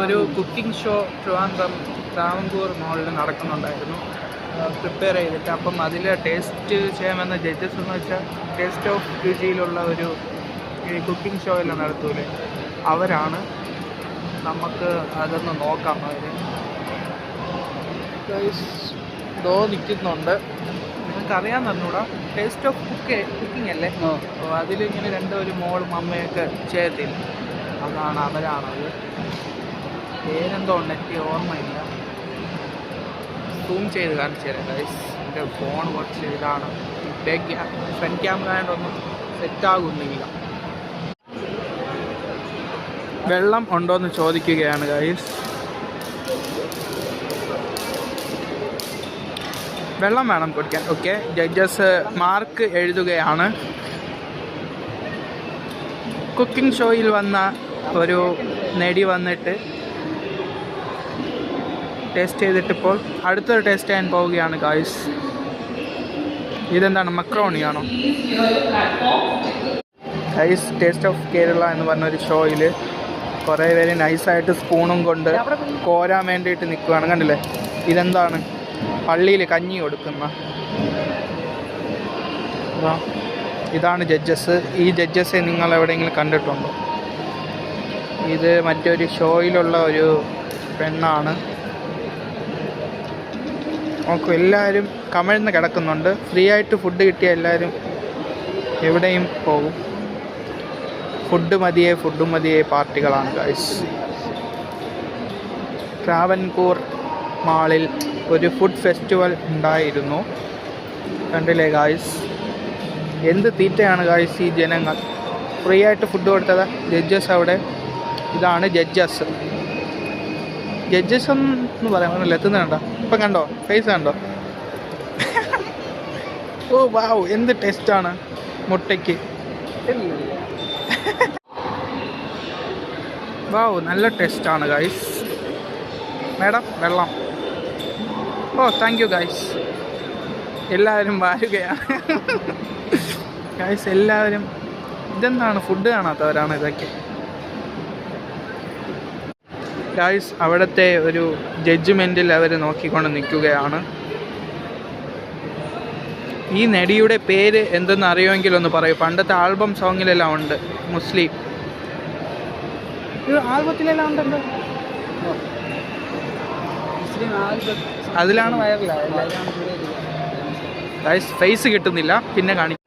ഒരു cooking show Trivandrum Travancore മോളിൽ നടക്കുന്നുണ്ടായിരുന്നു, പ്രിപ്പയർ ചെയ്തിട്ട്. അപ്പം അതിൽ ടേസ്റ്റ് ചെയ്യാമെന്ന ജഡ്ജസ് എന്ന് വെച്ചാൽ ടേസ്റ്റ് ഓഫ് രുചിയിലുള്ള ഒരു ഈ കുക്കിംഗ് ഷോ എല്ലാം നടത്തൂലേ, അവരാണ്. നമുക്ക് അതൊന്ന് നോക്കാം. അവർ ദോ നിൽക്കുന്നുണ്ട്. നിങ്ങൾക്കറിയാൻ തന്നൂടാ, ടേസ്റ്റ് ഓഫ് കുക്കിംഗ് അല്ലേ? അപ്പോൾ അതിലിങ്ങനെ ഒരു മോളും അമ്മയൊക്കെ ചെയ്യത്തില്ല, അവരാണത്. പേരെന്തോ ഉണ്ടെനിക്ക് ഓർമ്മയില്ല. സൂം ചെയ്ത് കാണിച്ചു തരാം ഗൈസ്. എൻ്റെ ഫോൺ കുറച്ച് ഇതാണ്, ഫ്രണ്ട് ക്യാമറ ആയതുകൊണ്ടൊന്നും സെറ്റാകുന്നില്ല. വെള്ളം ഉണ്ടോയെന്ന് ചോദിക്കുകയാണ് ഗൈസ്. വെള്ളം വേണം കുടിക്കാൻ. ഓക്കെ, ജഡ്ജസ് മാർക്ക് എഴുതുകയാണ്. കുക്കിംഗ് ഷോയിൽ വന്ന ഒരു നടി വന്നിട്ട് ടേസ്റ്റ് ചെയ്തിട്ടിപ്പോൾ അടുത്തൊരു ടേസ്റ്റ് ചെയ്യാൻ പോവുകയാണ് ഗായ്സ്. ഇതെന്താണ്, മക്രോണിയാണോ ഗൈസ്? ടേസ്റ്റ് ഓഫ് കേരള എന്ന് പറഞ്ഞൊരു ഷോയിൽ കുറേ പേര് നൈസായിട്ട് സ്പൂണും കൊണ്ട് കോരാൻ വേണ്ടിയിട്ട് നിൽക്കുകയാണ്. കണ്ടില്ലേ? ഇതെന്താണ്, പള്ളിയിൽ കഞ്ഞി കൊടുക്കുന്ന ഇതാണ് ജഡ്ജസ്. ഈ ജഡ്ജസ് നിങ്ങൾ എവിടെയെങ്കിലും കണ്ടിട്ടുണ്ടോ? ഇത് മറ്റൊരു ഷോയിലുള്ള ഒരു പെണ്ണാണ്. നോക്കൂ, എല്ലാവരും കമിഴ്ന്ന് കിടക്കുന്നുണ്ട്. ഫ്രീ ആയിട്ട് ഫുഡ് കിട്ടിയ എല്ലാവരും എവിടെയും പോകും. ഫുഡ് മതിയെ പാർട്ടികളാണ് ഗൈസ്. ട്രാവൻകൂർ മാളിൽ ഒരു ഫുഡ് ഫെസ്റ്റിവൽ ഉണ്ടായിരുന്നു. കണ്ടില്ലേ ഗായ്സ്? എന്ത് തീറ്റയാണ് ഗായ്സ് ഈ ജനങ്ങൾ. ഫ്രീ ആയിട്ട് ഫുഡ് കൊടുത്തത് ജഡ്ജസ് അവിടെ. ഇതാണ് ജഡ്ജസ്. ജഡ്ജസ് എന്ന് പറയാൻ പറഞ്ഞില്ല, എത്തുന്നുണ്ടോ? ഇപ്പം കണ്ടോ, ഫേസ് കണ്ടോ? ഓ വാവ്, എന്ത് ടേസ്റ്റാണ് മുട്ടയ്ക്ക്. വാവ്, നല്ല ടേസ്റ്റാണ് ഗൈസ്. മാഡം വെള്ളം. ഓ താങ്ക് യു ഗൈസ്. എല്ലാവരും വാരുകയാണ് ഗൈസ്. എല്ലാവരും ഇതെന്താണ്, ഫുഡ് കാണാത്തവരാണ് ഇതൊക്കെ ഗൈസ്. അവിടുത്തെ ഒരു ജഡ്ജ്മെൻറ്റിൽ അവർ നോക്കിക്കൊണ്ട് നിൽക്കുകയാണ്. ഈ നടിയുടെ പേര് എന്തെന്ന് അറിയുമെങ്കിൽ ഒന്ന് പറയൂ. പണ്ടത്തെ ആൽബം സോങ്ങിലെല്ലാം ഉണ്ട്, മുസ്ലിം. ഇത് ആൽബത്തിലെല്ലാം ഉണ്ടല്ലോ, അതിലാണ് വൈറലായത് ഗൈസ്. ഫേസ് കിട്ടുന്നില്ല, പിന്നെ കാണിക്കും.